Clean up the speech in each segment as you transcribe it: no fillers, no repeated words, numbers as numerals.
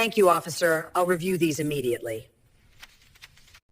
Thank you, officer. I'll review these immediately.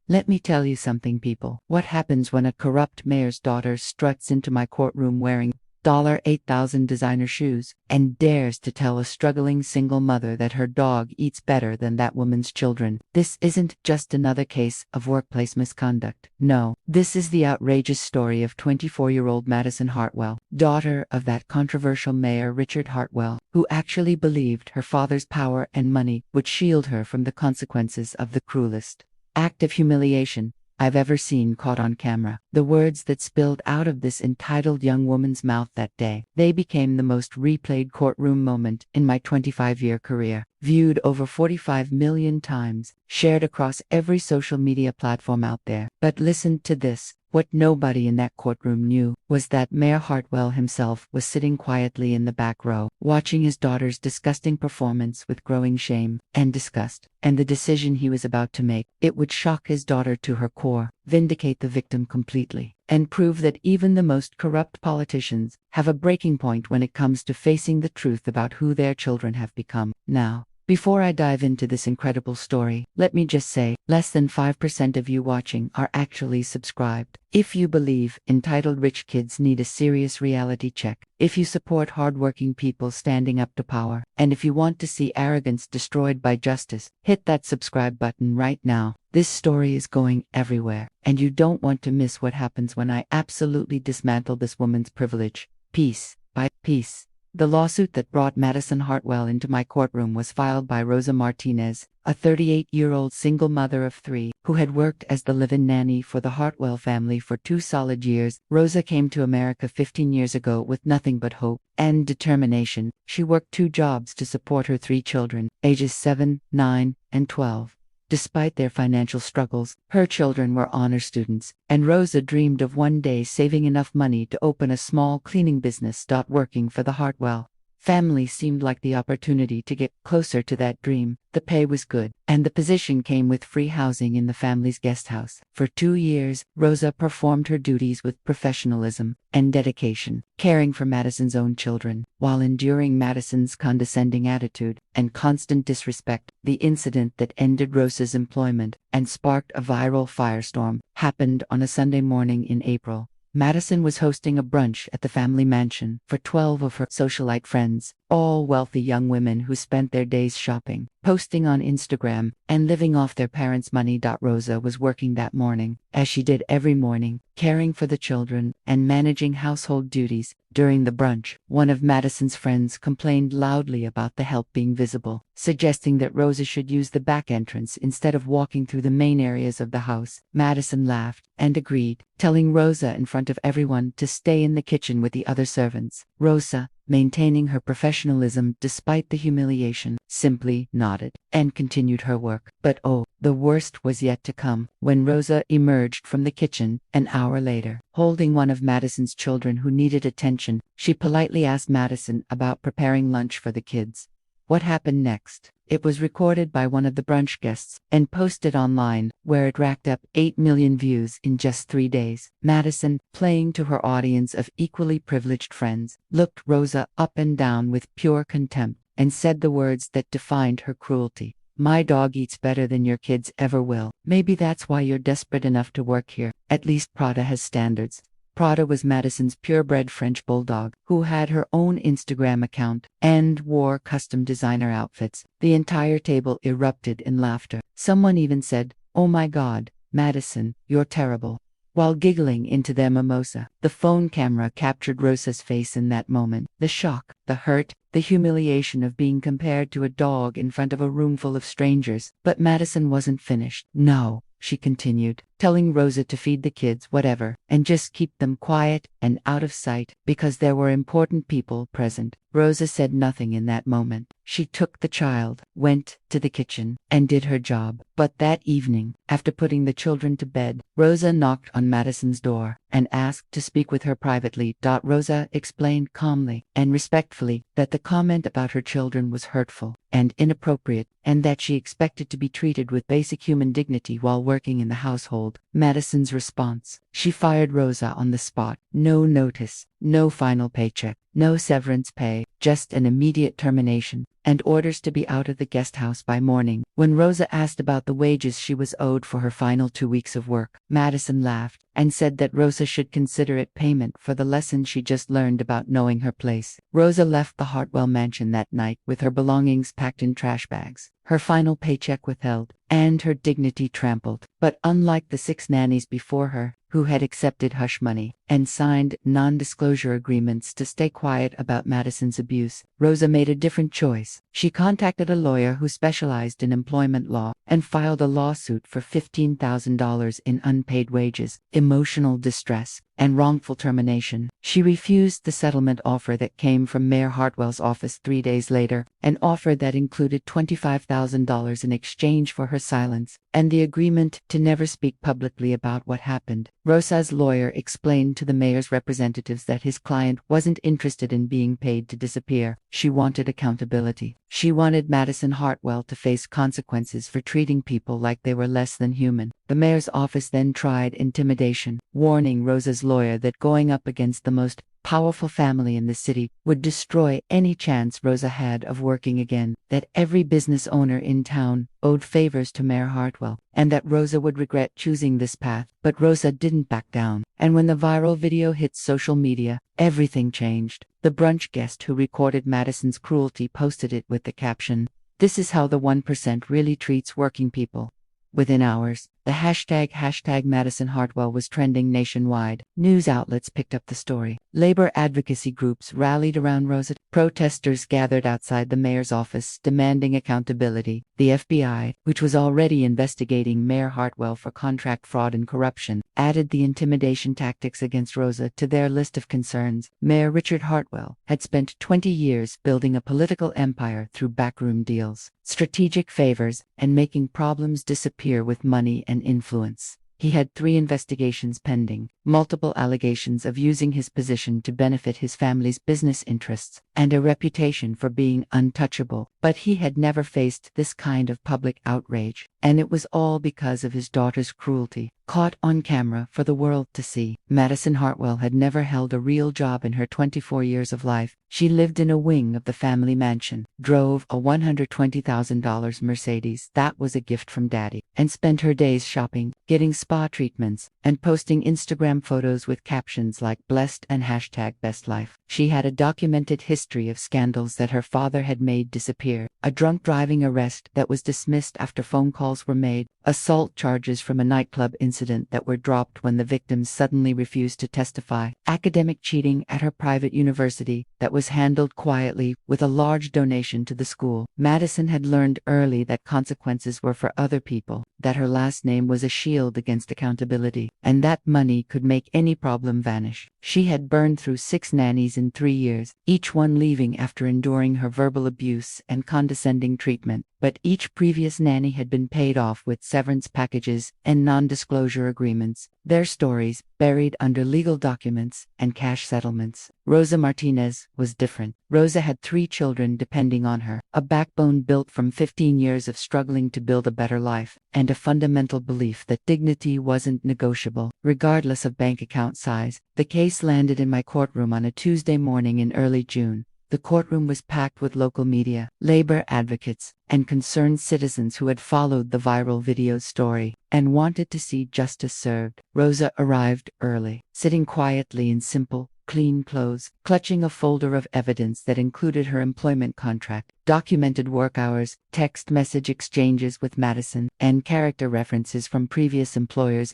Let me tell you something, people. What happens when a corrupt mayor's daughter struts into my courtroom wearing $8,000 designer shoes and dares to tell a struggling single mother that her dog eats better than that woman's children? This isn't just another case of workplace misconduct. No, this is the outrageous story of 24-year-old Madison Hartwell, daughter of that controversial mayor Richard Hartwell, who actually believed her father's power and money would shield her from the consequences of the cruelest act of humiliation I've ever seen caught on camera. The words that spilled out of this entitled young woman's mouth that day, they became the most replayed courtroom moment in my 25-year career. Viewed over 45 million times, shared across every social media platform out there. But listen to this. What nobody in that courtroom knew was that Mayor Hartwell himself was sitting quietly in the back row, watching his daughter's disgusting performance with growing shame and disgust. And the decision he was about to make, it would shock his daughter to her core, vindicate the victim completely, and prove that even the most corrupt politicians have a breaking point when it comes to facing the truth about who their children have become. Now, before I dive into this incredible story, let me just say, less than 5% of you watching are actually subscribed. If you believe entitled rich kids need a serious reality check, if you support hardworking people standing up to power, and if you want to see arrogance destroyed by justice, hit that subscribe button right now. This story is going everywhere, and you don't want to miss what happens when I absolutely dismantle this woman's privilege, piece by piece. The lawsuit that brought Madison Hartwell into my courtroom was filed by Rosa Martinez, a 38-year-old single mother of 3, who had worked as the live-in nanny for the Hartwell family for 2 solid years. Rosa came to America 15 years ago with nothing but hope and determination. She worked 2 jobs to support her 3 children, ages 7, 9, and 12. Despite their financial struggles, her children were honor students, and Rosa dreamed of one day saving enough money to open a small cleaning business. Working for the Hartwell family seemed like the opportunity to get closer to that dream. The pay was good, and the position came with free housing in the family's guest house. For 2 years, Rosa performed her duties with professionalism and dedication, caring for Madison's own children, while enduring Madison's condescending attitude and constant disrespect. The incident that ended Rosa's employment and sparked a viral firestorm happened on a Sunday morning in April. Madison was hosting a brunch at the family mansion for 12 of her socialite friends, all wealthy young women who spent their days shopping, posting on Instagram, and living off their parents' money. Rosa was working that morning, as she did every morning, caring for the children and managing household duties. During the brunch, one of Madison's friends complained loudly about the help being visible, suggesting that Rosa should use the back entrance instead of walking through the main areas of the house. Madison laughed and agreed, telling Rosa in front of everyone to stay in the kitchen with the other servants. Rosa, maintaining her professionalism despite the humiliation, simply nodded and continued her work. But oh, the worst was yet to come, when Rosa emerged from the kitchen an hour later, holding one of Madison's children who needed attention. She politely asked Madison about preparing lunch for the kids. What happened next? It was recorded by one of the brunch guests and posted online, where it racked up 8 million views in just 3 days. Madison, playing to her audience of equally privileged friends, looked Rosa up and down with pure contempt and said the words that defined her cruelty. "My dog eats better than your kids ever will. Maybe that's why you're desperate enough to work here. At least Prada has standards." Prada was Madison's purebred French bulldog, who had her own Instagram account and wore custom designer outfits. The entire table erupted in laughter. Someone even said, "Oh my God, Madison, you're terrible," while giggling into their mimosa. The phone camera captured Rosa's face in that moment. The shock, the hurt, the humiliation of being compared to a dog in front of a room full of strangers. But Madison wasn't finished. "No," she continued, telling Rosa to feed the kids whatever, and just keep them quiet and out of sight, because there were important people present. Rosa said nothing in that moment. She took the child, went to the kitchen, and did her job. But that evening, after putting the children to bed, Rosa knocked on Madison's door and asked to speak with her privately. Rosa explained calmly and respectfully that the comment about her children was hurtful and inappropriate, and that she expected to be treated with basic human dignity while working in the household. Madison's response: she fired Rosa on the spot. No notice, no final paycheck, no severance pay, just an immediate termination. and orders to be out of the guest house by morning. When Rosa asked about the wages she was owed for her final 2 weeks of work, Madison laughed and said that Rosa should consider it payment for the lesson she just learned about knowing her place. Rosa left the Hartwell mansion that night with her belongings packed in trash bags, her final paycheck withheld, and her dignity trampled. But unlike the 6 nannies before her, who had accepted hush money and signed non-disclosure agreements to stay quiet about Madison's abuse, Rosa made a different choice. She contacted a lawyer who specialized in employment law and filed a lawsuit for $15,000 in unpaid wages, emotional distress, and wrongful termination. She refused the settlement offer that came from Mayor Hartwell's office 3 days later, an offer that included $25,000 in exchange for her silence and the agreement to never speak publicly about what happened. Rosa's lawyer explained to the mayor's representatives that his client wasn't interested in being paid to disappear. She wanted accountability. She wanted Madison Hartwell to face consequences for treating people like they were less than human. The mayor's office then tried intimidation, warning Rosa's lawyer that going up against the most powerful family in the city would destroy any chance Rosa had of working again, that every business owner in town owed favors to Mayor Hartwell, and that Rosa would regret choosing this path. But Rosa didn't back down, and when the viral video hit social media, everything changed. The brunch guest who recorded Madison's cruelty posted it with the caption, "This is how the 1% really treats working people." Within hours, the hashtag Madison Hartwell was trending nationwide. News outlets picked up the story. Labor advocacy groups rallied around Rosa. Protesters gathered outside the mayor's office demanding accountability. The FBI, which was already investigating Mayor Hartwell for contract fraud and corruption, added the intimidation tactics against Rosa to their list of concerns. Mayor Richard Hartwell had spent 20 years building a political empire through backroom deals, strategic favors, and making problems disappear with money and influence. He had 3 investigations pending, multiple allegations of using his position to benefit his family's business interests, and a reputation for being untouchable. But he had never faced this kind of public outrage, and it was all because of his daughter's cruelty, caught on camera for the world to see. Madison Hartwell had never held a real job in her 24 years of life. She lived in a wing of the family mansion, drove a $120,000 Mercedes that was a gift from Daddy, and spent her days shopping, getting spa treatments, and posting Instagram photos with captions like blessed and hashtag best life. She had a documented history of scandals that her father had made disappear, a drunk driving arrest that was dismissed after phone calls were made, assault charges from a nightclub incident that were dropped when the victims suddenly refused to testify, academic cheating at her private university that was handled quietly with a large donation to the school. Madison had learned early that consequences were for other people, that her last name was a shield against accountability, and that money could make any problem vanish. She had burned through 6 nannies in 3 years, each one leaving after enduring her verbal abuse and condescending treatment. But each previous nanny had been paid off with severance packages and non-disclosure agreements, their stories buried under legal documents and cash settlements. Rosa Martinez was different. Rosa had 3 children depending on her, a backbone built from 15 years of struggling to build a better life, and a fundamental belief that dignity wasn't negotiable, regardless of bank account size. The case landed in my courtroom on a Tuesday morning in early June. The courtroom was packed with local media, labor advocates, and concerned citizens who had followed the viral video story and wanted to see justice served. Rosa arrived early, sitting quietly in simple, clean clothes, clutching a folder of evidence that included her employment contract, documented work hours, text message exchanges with Madison, and character references from previous employers.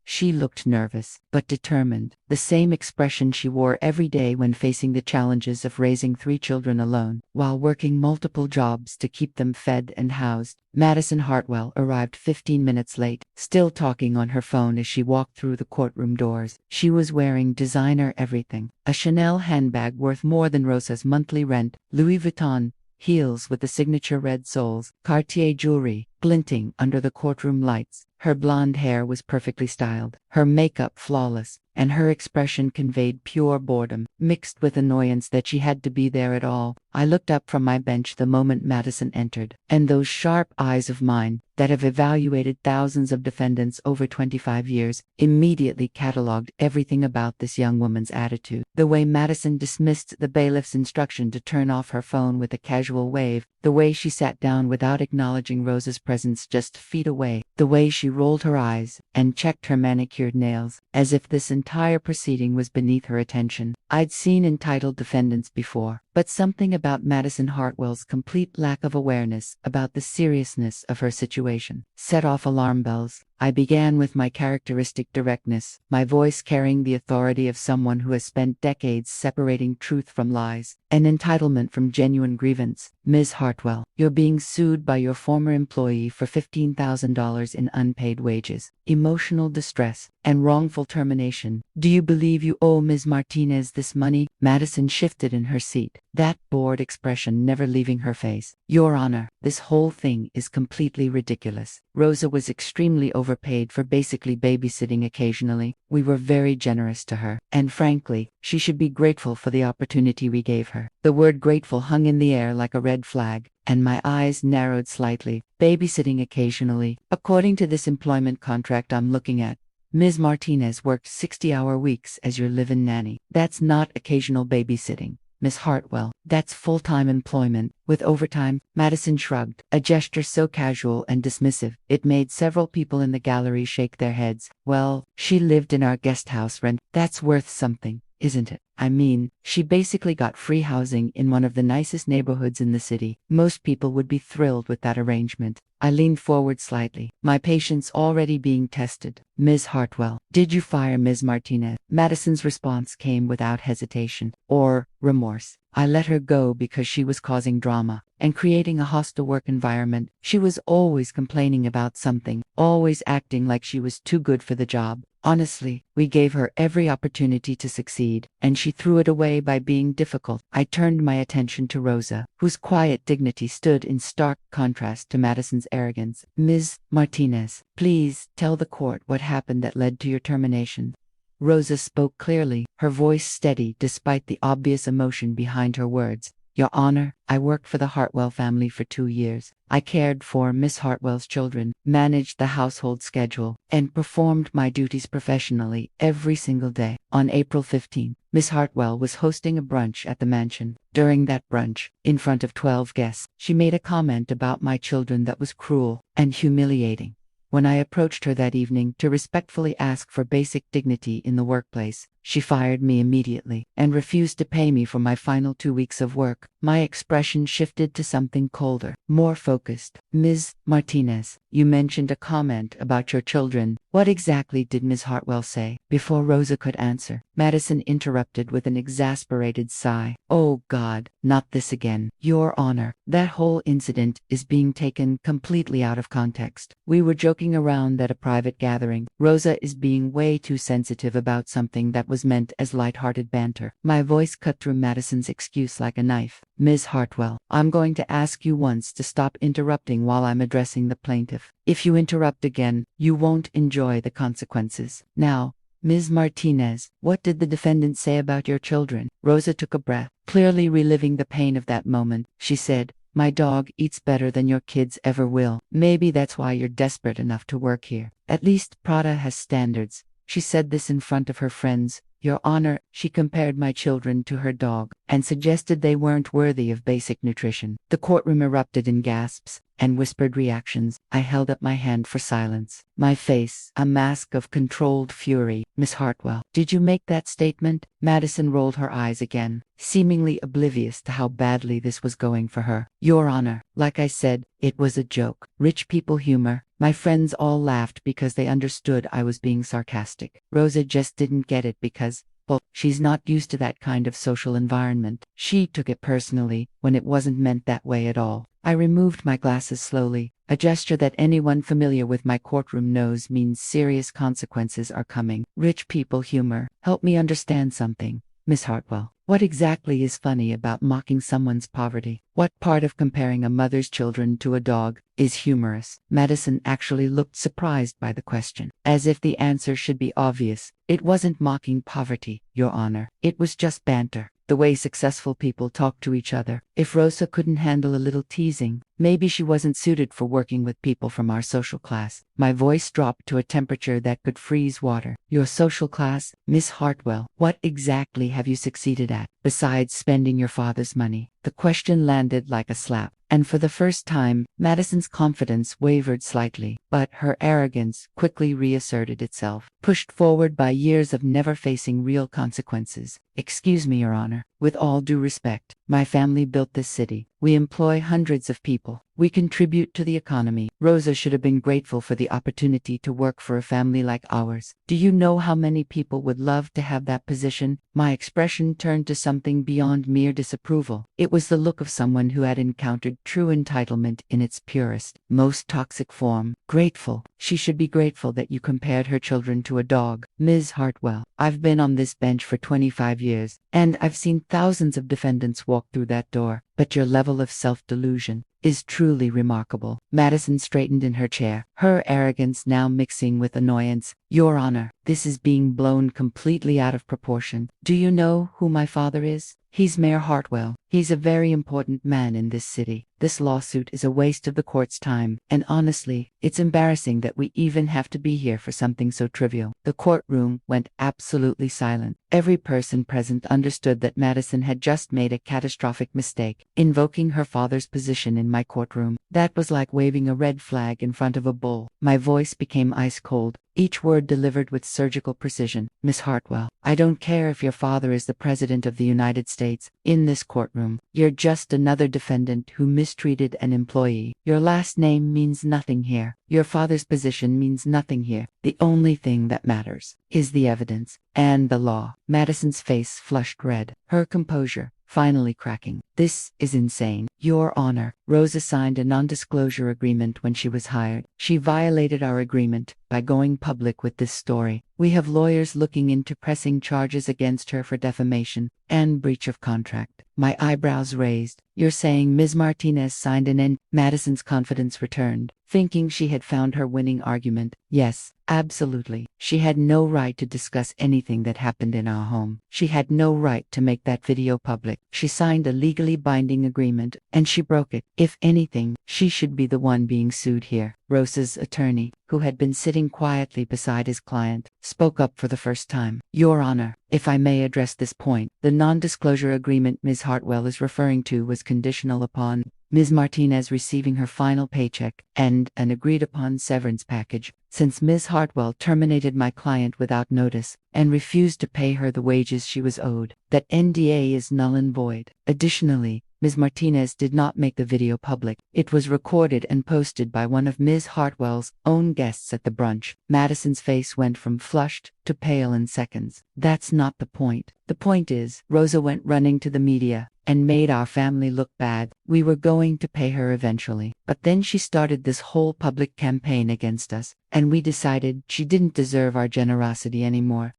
She looked nervous, but determined, the same expression she wore every day when facing the challenges of raising 3 children alone, while working multiple jobs to keep them fed and housed. Madison Hartwell arrived 15 minutes late, still talking on her phone as she walked through the courtroom doors. She was wearing designer everything, a Chanel handbag worth more than Rosa's monthly rent, Louis Vuitton heels with the signature red soles, Cartier jewelry, glinting under the courtroom lights. Her blonde hair was perfectly styled, her makeup flawless, and her expression conveyed pure boredom, mixed with annoyance that she had to be there at all. I looked up from my bench the moment Madison entered, and those sharp eyes of mine that have evaluated thousands of defendants over 25 years, immediately cataloged everything about this young woman's attitude. The way Madison dismissed the bailiff's instruction to turn off her phone with a casual wave, the way she sat down without acknowledging Rosa's presence just feet away, the way she rolled her eyes and checked her manicured nails, as if this entire proceeding was beneath her attention. I'd seen entitled defendants before, but something about Madison Hartwell's complete lack of awareness about the seriousness of her situation set off alarm bells. I began with my characteristic directness, my voice carrying the authority of someone who has spent decades separating truth from lies, and entitlement from genuine grievance. Ms. Hartwell, you're being sued by your former employee for $15,000 in unpaid wages, emotional distress, and wrongful termination. Do you believe you owe Ms. Martinez this money? Madison shifted in her seat, that bored expression never leaving her face. Your Honor, this whole thing is completely ridiculous. Rosa was extremely overpaid for basically babysitting occasionally. We were very generous to her, and frankly, she should be grateful for the opportunity we gave her. The word grateful hung in the air like a red flag, and my eyes narrowed slightly. Babysitting occasionally. According to this employment contract I'm looking at, Ms. Martinez worked 60-hour weeks as your live-in nanny. That's not occasional babysitting, Miss Hartwell. That's full-time employment, with overtime. Madison shrugged, a gesture so casual and dismissive, it made several people in the gallery shake their heads. Well, she lived in our guest house rent. That's worth something, isn't it? I mean, she basically got free housing in one of the nicest neighborhoods in the city. Most people would be thrilled with that arrangement. I leaned forward slightly, my patience already being tested. Ms. Hartwell, did you fire Ms. Martinez? Madison's response came without hesitation or remorse. I let her go because she was causing drama and creating a hostile work environment. She was always complaining about something, always acting like she was too good for the job. Honestly, we gave her every opportunity to succeed, and she threw it away by being difficult. I turned my attention to Rosa, whose quiet dignity stood in stark contrast to Madison's arrogance. Ms. Martinez, please tell the court what happened that led to your termination. Rosa spoke clearly, her voice steady despite the obvious emotion behind her words. Your Honor, I worked for the Hartwell family for 2 years. I cared for Miss Hartwell's children, managed the household schedule, and performed my duties professionally every single day. On April 15, Miss Hartwell was hosting a brunch at the mansion. During that brunch, in front of 12 guests, she made a comment about my children that was cruel and humiliating. When I approached her that evening to respectfully ask for basic dignity in the workplace, she fired me immediately and refused to pay me for my final 2 weeks of work. My expression shifted to something colder, more focused. Ms. Martinez, you mentioned a comment about your children. What exactly did Ms. Hartwell say? Before Rosa could answer, Madison interrupted with an exasperated sigh. Oh God, not this again. Your Honor, that whole incident is being taken completely out of context. We were joking around at a private gathering. Rosa is being way too sensitive about something that was meant as light-hearted banter. My voice cut through Madison's excuse like a knife. Ms. Hartwell, I'm going to ask you once to stop interrupting while I'm addressing the plaintiff. If you interrupt again, you won't enjoy the consequences. Now, Ms. Martinez, what did the defendant say about your children? Rosa took a breath, clearly reliving the pain of that moment. She said, my dog eats better than your kids ever will. Maybe that's why you're desperate enough to work here. At least Prada has standards. She said this in front of her friends. Your Honor, she compared my children to her dog and suggested they weren't worthy of basic nutrition. The courtroom erupted in gasps and whispered reactions. I held up my hand for silence, my face a mask of controlled fury. Miss Hartwell, did you make that statement? Madison rolled her eyes again, seemingly oblivious to how badly this was going for her. Your Honor, like I said, it was a joke. Rich people humor. My friends all laughed because they understood I was being sarcastic. Rosa just didn't get it because, well, she's not used to that kind of social environment. She took it personally when it wasn't meant that way at all. I removed my glasses slowly, a gesture that anyone familiar with my courtroom knows means serious consequences are coming. Rich people humor. Help me understand something, Miss Hartwell. What exactly is funny about mocking someone's poverty? What part of comparing a mother's children to a dog is humorous? Madison actually looked surprised by the question, as if the answer should be obvious. It wasn't mocking poverty, Your Honor. It was just banter. the way successful people talk to each other. If Rosa couldn't handle a little teasing, maybe she wasn't suited for working with people from our social class. My voice dropped to a temperature that could freeze water. Your social class, Miss Hartwell, what exactly have you succeeded at, besides spending your father's money? The question landed like a slap. And for the first time, Madison's confidence wavered slightly, but her arrogance quickly reasserted itself, pushed forward by years of never facing real consequences. Excuse me, Your Honor. With all due respect, my family built this city. We employ hundreds of people. We contribute to the economy. Rosa should have been grateful for the opportunity to work for a family like ours. Do you know how many people would love to have that position? My expression turned to something beyond mere disapproval. It was the look of someone who had encountered true entitlement in its purest, most toxic form. Grateful. She should be grateful that you compared her children to a dog. Ms. Hartwell, I've been on this bench for 25 years, and I've seen thousands of defendants walk through that door, but your level of self-delusion is truly remarkable. Madison straightened in her chair, her arrogance now mixing with annoyance. Your Honor, this is being blown completely out of proportion. Do you know who my father is? He's Mayor Hartwell. He's a very important man in this city. This lawsuit is a waste of the court's time, and honestly, it's embarrassing that we even have to be here for something so trivial. The courtroom went absolutely silent. Every person present understood that Madison had just made a catastrophic mistake, invoking her father's position in my courtroom. That was like waving a red flag in front of a bull. My voice became ice cold, each word delivered with surgical precision. Miss Hartwell, I don't care if your father is the President of the United States. In this courtroom, you're just another defendant who mistreated an employee. Your last name means nothing here. Your father's position means nothing here. The only thing that matters is the evidence and the law. Madison's face flushed red, her composure finally cracking. This is insane. Your Honor, Rosa signed a non-disclosure agreement when she was hired. She violated our agreement by going public with this story. We have lawyers looking into pressing charges against her for defamation and breach of contract. My eyebrows raised. You're saying Ms. Martinez signed an N? Madison's confidence returned, thinking she had found her winning argument. Yes, absolutely. She had no right to discuss anything that happened in our home. She had no right to make that video public. She signed a legally binding agreement, and she broke it. If anything, she should be the one being sued here. Rosa's attorney, who had been sitting quietly beside his client, spoke up for the first time. Your Honor, if I may address this point, the non-disclosure agreement Ms. Hartwell is referring to was conditional upon Ms. Martinez receiving her final paycheck and an agreed-upon severance package. Since Ms. Hartwell terminated my client without notice and refused to pay her the wages she was owed, that NDA is null and void. Additionally, Ms. Martinez did not make the video public. It was recorded and posted by one of Ms. Hartwell's own guests at the brunch. Madison's face went from flushed to pale in seconds. That's not the point. The point is, Rosa went running to the media and made our family look bad. We were going to pay her eventually, but then she started this whole public campaign against us, and we decided she didn't deserve our generosity anymore.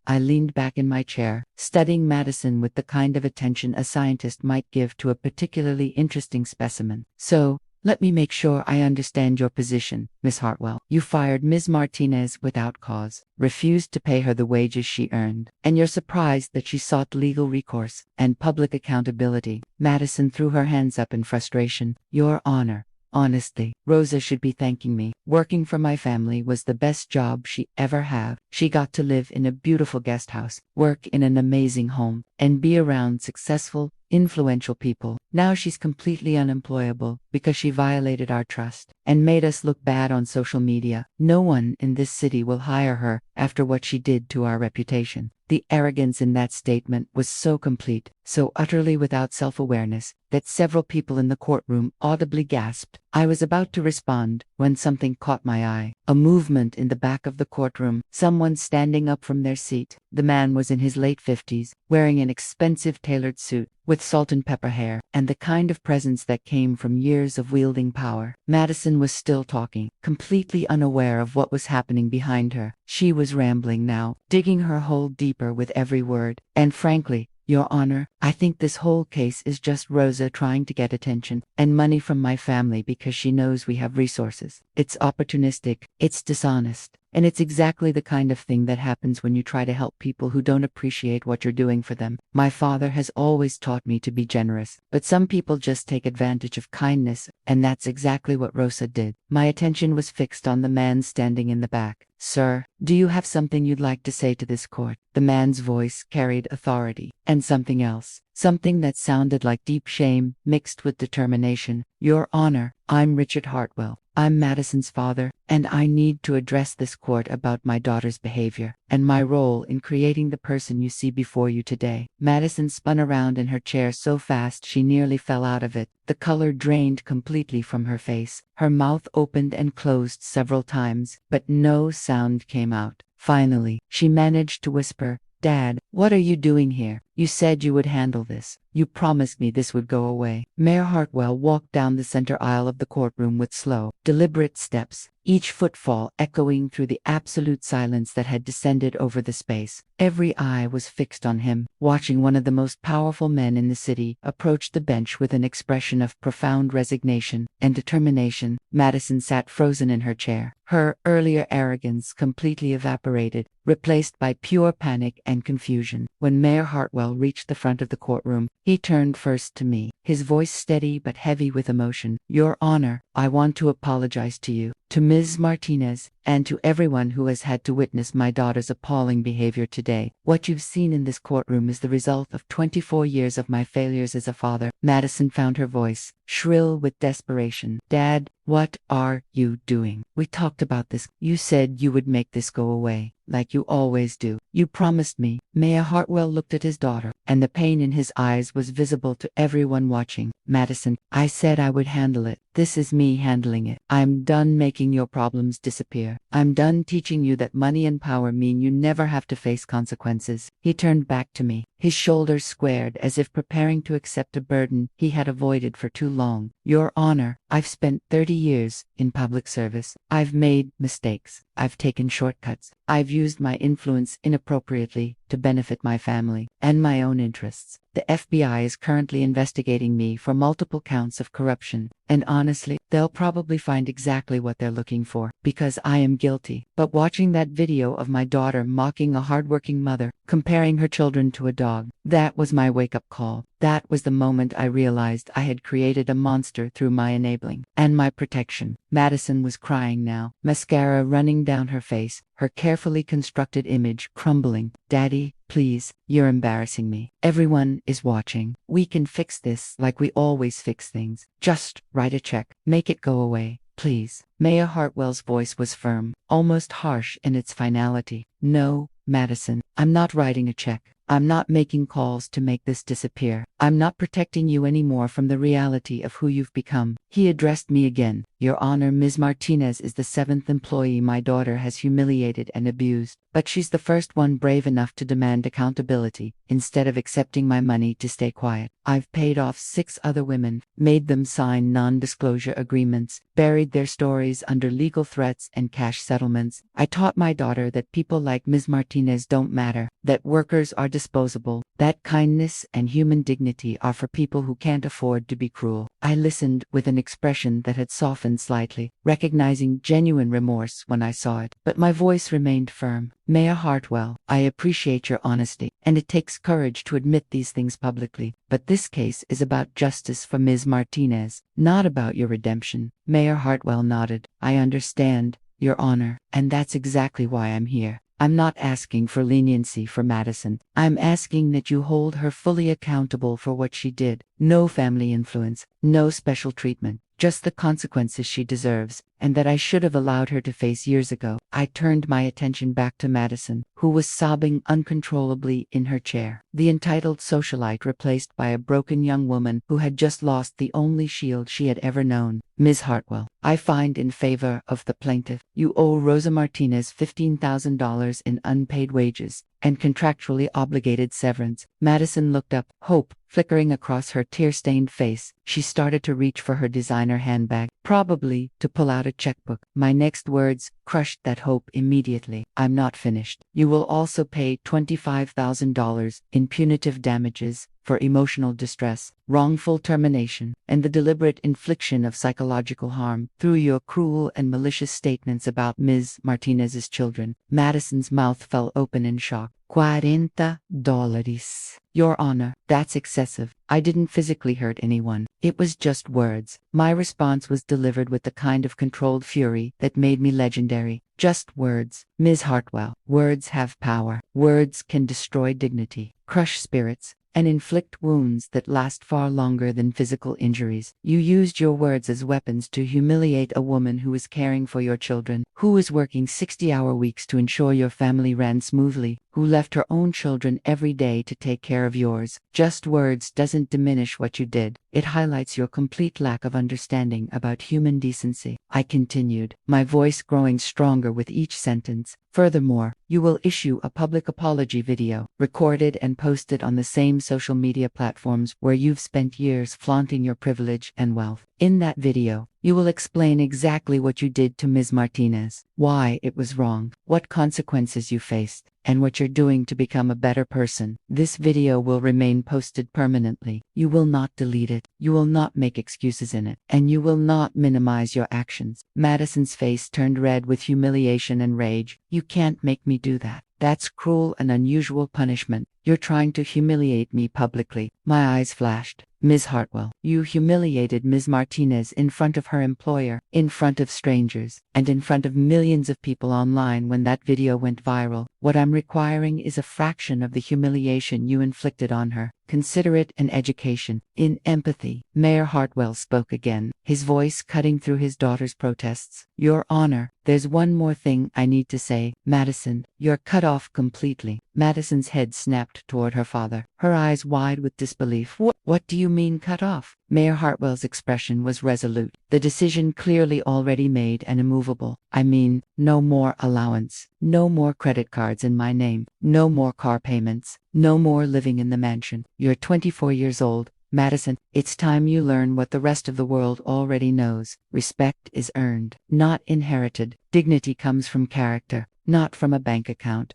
I leaned back in my chair, studying Madison with the kind of attention a scientist might give to a particularly interesting specimen. So, let me make sure I understand your position, Miss Hartwell. You fired Ms. Martinez without cause, refused to pay her the wages she earned, and you're surprised that she sought legal recourse and public accountability. Madison threw her hands up in frustration. Your Honor, honestly, Rosa should be thanking me. Working for my family was the best job she ever had. She got to live in a beautiful guest house, work in an amazing home, and be around successful, influential people. Now she's completely unemployable because she violated our trust and made us look bad on social media. No one in this city will hire her after what she did to our reputation. The arrogance in that statement was so complete, so utterly without self-awareness, that several people in the courtroom audibly gasped. I was about to respond when something caught my eye. A movement in the back of the courtroom, someone standing up from their seat. The man was in his late 50s, wearing an expensive tailored suit, with salt and pepper hair, and the kind of presence that came from years of wielding power. Madison was still talking, completely unaware of what was happening behind her. She was rambling now, digging her hole deeper with every word, and frankly, Your Honor, I think this whole case is just Rosa trying to get attention and money from my family because she knows we have resources. It's opportunistic, it's dishonest, and it's exactly the kind of thing that happens when you try to help people who don't appreciate what you're doing for them. My father has always taught me to be generous, but some people just take advantage of kindness, and that's exactly what Rosa did. My attention was fixed on the man standing in the back. Sir, do you have something you'd like to say to this court? The man's voice carried authority, and something else. Something that sounded like deep shame mixed with determination. Your Honor, I'm Richard Hartwell. I'm Madison's father, and I need to address this court about my daughter's behavior and my role in creating the person you see before you today. Madison spun around in her chair so fast she nearly fell out of it. The color drained completely from her face. Her mouth opened and closed several times, but no sound came out. Finally, she managed to whisper, "Dad, what are you doing here? You said you would handle this. You promised me this would go away." Mayor Hartwell walked down the center aisle of the courtroom with slow, deliberate steps, each footfall echoing through the absolute silence that had descended over the space. Every eye was fixed on him, watching one of the most powerful men in the city approach the bench with an expression of profound resignation and determination. Madison sat frozen in her chair, her earlier arrogance completely evaporated, replaced by pure panic and confusion. When Mayor Hartwell reached the front of the courtroom, he turned first to me, his voice steady but heavy with emotion. "Your Honor, I want to apologize to you, to Ms. Martinez, and to everyone who has had to witness my daughter's appalling behavior today. What you've seen in this courtroom is the result of 24 years of my failures as a father." Madison found her voice, shrill with desperation. "Dad, what are you doing? We talked about this. You said you would make this go away, like you always do. You promised me." Mayor Hartwell looked at his daughter, and the pain in his eyes was visible to everyone watching. "Madison, I said I would handle it. This is me handling it. I'm done making your problems disappear. I'm done teaching you that money and power mean you never have to face consequences." He turned back to me, his shoulders squared as if preparing to accept a burden he had avoided for too long. "Your Honor, I've spent 30 years in public service. I've made mistakes. I've taken shortcuts. I've used my influence inappropriately to benefit my family and my own interests. The FBI is currently investigating me for multiple counts of corruption, and honestly, they'll probably find exactly what they're looking for, because I am guilty. But watching that video of my daughter mocking a hardworking mother, comparing her children to a dog, that was my wake-up call. That was the moment I realized I had created a monster through my enabling and my protection. Madison was crying now, mascara running down her face, her carefully constructed image crumbling. "Daddy, please, you're embarrassing me. Everyone is watching. We can fix this like we always fix things. Just write a check. Make it go away, please." Mayor Hartwell's voice was firm, almost harsh in its finality. "No, Madison, I'm not writing a check. I'm not making calls to make this disappear. I'm not protecting you anymore from the reality of who you've become." He addressed me again. "Your Honor, Ms. Martinez is the 7th employee my daughter has humiliated and abused, but she's the first one brave enough to demand accountability instead of accepting my money to stay quiet. I've paid off 6 other women, made them sign non-disclosure agreements, buried their stories under legal threats and cash settlements. I taught my daughter that people like Ms. Martinez don't matter, that workers are disposable, that kindness and human dignity are for people who can't afford to be cruel." I listened with an expression that had softened slightly, recognizing genuine remorse when I saw it, but my voice remained firm. "Mayor Hartwell, I appreciate your honesty, and it takes courage to admit these things publicly, but this case is about justice for Ms. Martinez, not about your redemption." Mayor Hartwell nodded. "I understand, Your Honor, and that's exactly why I'm here. I'm not asking for leniency for Madison. I'm asking that you hold her fully accountable for what she did. No family influence, no special treatment, just the consequences she deserves, and that I should have allowed her to face years ago." I turned my attention back to Madison, who was sobbing uncontrollably in her chair, the entitled socialite replaced by a broken young woman who had just lost the only shield she had ever known. "Ms. Hartwell, I find in favor of the plaintiff. You owe Rosa Martinez $15,000 in unpaid wages and contractually obligated severance." Madison looked up, hope flickering across her tear-stained face. She started to reach for her designer handbag, probably to pull out a checkbook. My next words crushed that hope immediately. I'm not finished. You will also pay $25,000 in punitive damages for emotional distress, wrongful termination, and the deliberate infliction of psychological harm through your cruel and malicious statements about Ms. Martinez's children. Madison's mouth fell open in shock. $40. Your Honor, that's excessive. I didn't physically hurt anyone. It was just words. My response was delivered with the kind of controlled fury that made me legendary. Just words. Ms. Hartwell, words have power. Words can destroy dignity, crush spirits, and inflict wounds that last far longer than physical injuries. You used your words as weapons to humiliate a woman who was caring for your children, who was working 60-hour weeks to ensure your family ran smoothly, who left her own children every day to take care of yours. Just words doesn't diminish what you did. It highlights your complete lack of understanding about human decency. I continued, my voice growing stronger with each sentence. Furthermore, you will issue a public apology video, recorded and posted on the same social media platforms where you've spent years flaunting your privilege and wealth. In that video, you will explain exactly what you did to Ms. Martinez, why it was wrong, what consequences you faced, and what you're doing to become a better person. This video will remain posted permanently. You will not delete it. You will not make excuses in it. And you will not minimize your actions. Madison's face turned red with humiliation and rage. You can't make me do that. That's cruel and unusual punishment. You're trying to humiliate me publicly. My eyes flashed. Ms. Hartwell, you humiliated Ms. Martinez in front of her employer, in front of strangers, and in front of millions of people online when that video went viral. What I'm requiring is a fraction of the humiliation you inflicted on her. Consider it an education in empathy. Mayor Hartwell spoke again, his voice cutting through his daughter's protests. Your Honor, there's one more thing I need to say. Madison, you're cut off completely. Madison's head snapped toward her father, her eyes wide with disbelief. What do you mean cut off? Mayor Hartwell's expression was resolute, the decision clearly already made and immovable. I mean, no more allowance, no more credit cards in my name, no more car payments, no more living in the mansion. You're 24 years old. Madison, it's time you learn what the rest of the world already knows. Respect is earned, not inherited. Dignity comes from character, not from a bank account.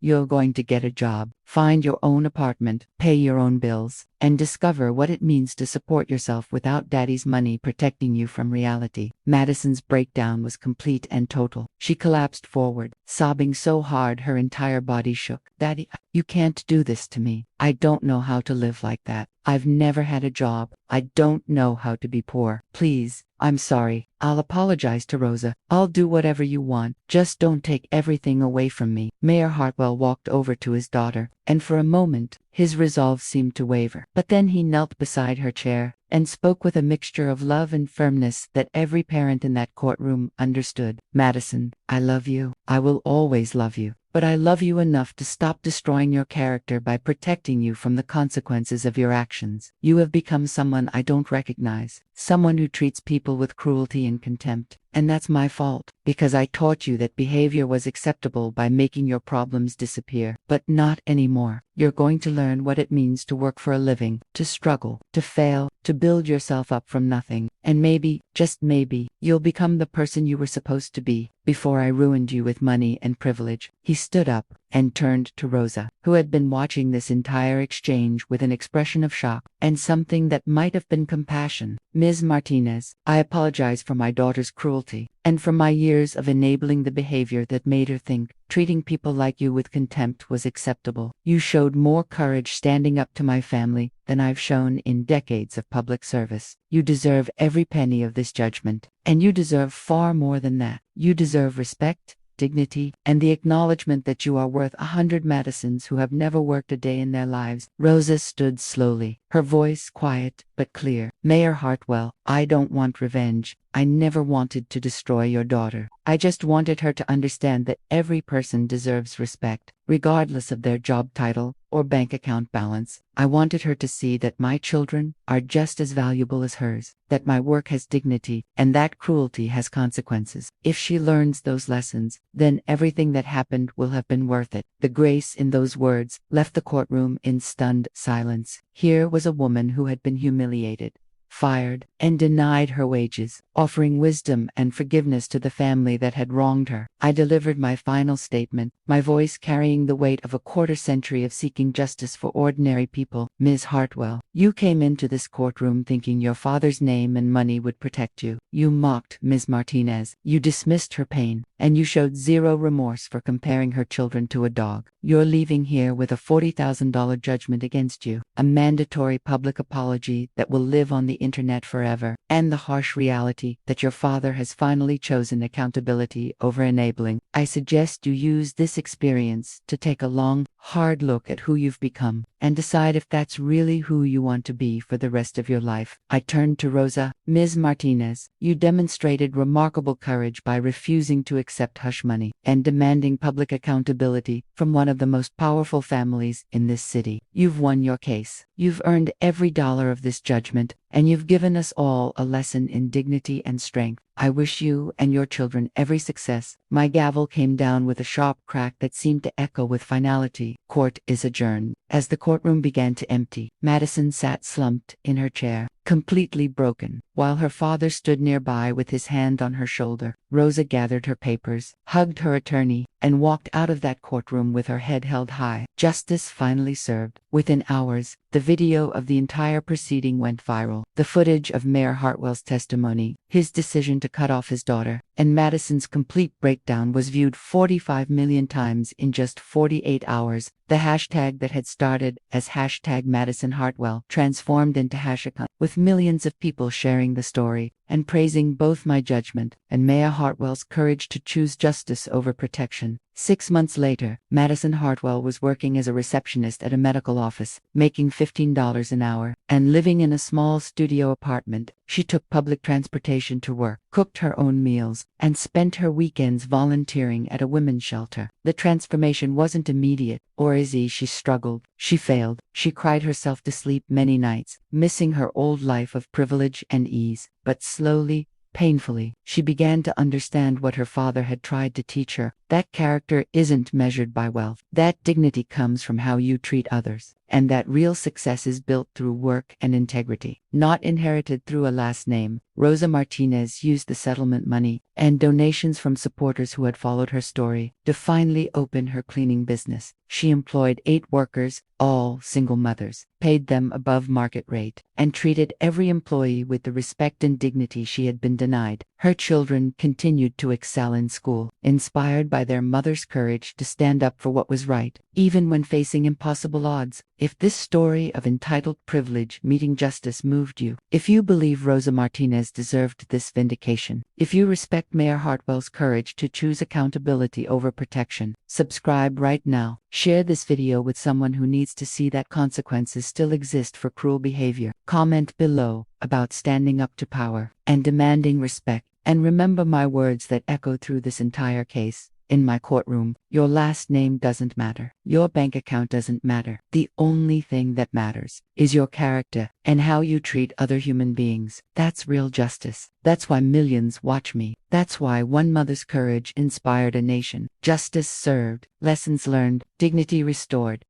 You're going to get a job, find your own apartment, pay your own bills, and discover what it means to support yourself without daddy's money protecting you from reality. Madison's breakdown was complete and total. She collapsed forward, sobbing so hard her entire body shook. Daddy, you can't do this to me. I don't know how to live like that. I've never had a job. I don't know how to be poor. Please, I'm sorry. I'll apologize to Rosa. I'll do whatever you want. Just don't take everything away from me. Mayor Hartwell walked over to his daughter, and for a moment, his resolve seemed to waver. But then he knelt beside her chair and spoke with a mixture of love and firmness that every parent in that courtroom understood. Madison, I love you. I will always love you. But I love you enough to stop destroying your character by protecting you from the consequences of your actions. You have become someone I don't recognize, someone who treats people with cruelty and contempt. And that's my fault, because I taught you that behavior was acceptable by making your problems disappear. But not anymore. You're going to learn what it means to work for a living, to struggle, to fail, to build yourself up from nothing. And maybe, just maybe, you'll become the person you were supposed to be, before I ruined you with money and privilege. He stood up and turned to Rosa, who had been watching this entire exchange with an expression of shock and something that might have been compassion. Ms. Martinez, I apologize for my daughter's cruelty, and for my years of enabling the behavior that made her think treating people like you with contempt was acceptable. You showed more courage standing up to my family than I've shown in decades of public service. You deserve every penny of this judgment, and you deserve far more than that. You deserve respect, dignity, and the acknowledgement that you are worth 100 Madisons who have never worked a day in their lives. Rosa stood slowly, her voice quiet but clear. Mayor Hartwell, I don't want revenge. I never wanted to destroy your daughter. I just wanted her to understand that every person deserves respect, regardless of their job title, or bank account balance. I wanted her to see that my children are just as valuable as hers, that my work has dignity, and that cruelty has consequences. If she learns those lessons, then everything that happened will have been worth it. The grace in those words left the courtroom in stunned silence. Here was a woman who had been humiliated, fired, and denied her wages, offering wisdom and forgiveness to the family that had wronged her. I delivered my final statement, my voice carrying the weight of a quarter-century of seeking justice for ordinary people. Ms. Hartwell, you came into this courtroom thinking your father's name and money would protect you. You mocked Ms. Martinez. You dismissed her pain, and you showed zero remorse for comparing her children to a dog. You're leaving here with a $40,000 judgment against you, a mandatory public apology that will live on the internet forever, and the harsh reality that your father has finally chosen accountability over enabling. I suggest you use this experience to take a long, hard look at who you've become and decide if that's really who you want to be for the rest of your life. I turned to Rosa. Ms. Martinez, you demonstrated remarkable courage by refusing to accept hush money and demanding public accountability from one of the most powerful families in this city. You've won your case. You've earned every dollar of this judgment, and you've given us all a lesson in dignity and strength. I wish you and your children every success. My gavel came down with a sharp crack that seemed to echo with finality. Court is adjourned. As the courtroom began to empty, Madison sat slumped in her chair, completely broken, while her father stood nearby with his hand on her shoulder. Rosa gathered her papers, hugged her attorney, and walked out of that courtroom with her head held high. Justice finally served. Within hours, the video of the entire proceeding went viral. The footage of Mayor Hartwell's testimony, his decision to cut off his daughter, and Madison's complete breakdown was viewed 45 million times in just 48 hours. The hashtag that had started as hashtag Madison Hartwell transformed into hashtag, with millions of people sharing the story and praising both my judgment and Mayor Hartwell's courage to choose justice over protection. 6 months later, Madison Hartwell was working as a receptionist at a medical office, making $15 an hour, and living in a small studio apartment. She took public transportation to work, cooked her own meals, and spent her weekends volunteering at a women's shelter. The transformation wasn't immediate or easy. She struggled, she failed, she cried herself to sleep many nights, missing her old life of privilege and ease. But slowly, painfully, she began to understand what her father had tried to teach her. That character isn't measured by wealth. That dignity comes from how you treat others. And that real success is built through work and integrity, not inherited through a last name. Rosa Martinez used the settlement money and donations from supporters who had followed her story to finally open her cleaning business. She employed 8 workers, all single mothers, paid them above market rate, and treated every employee with the respect and dignity she had been denied. Her children continued to excel in school, inspired by their mother's courage to stand up for what was right, even when facing impossible odds. If this story of entitled privilege meeting justice moved you, if you believe Rosa Martinez deserved this vindication, if you respect Mayor Hartwell's courage to choose accountability over protection, subscribe right now. Share this video with someone who needs to see that consequences still exist for cruel behavior. Comment below about standing up to power and demanding respect. And remember my words that echo through this entire case. In my courtroom, your last name doesn't matter. Your bank account doesn't matter. The only thing that matters is your character and how you treat other human beings. That's real justice. That's why millions watch me. That's why one mother's courage inspired a nation. Justice served, lessons learned, dignity restored,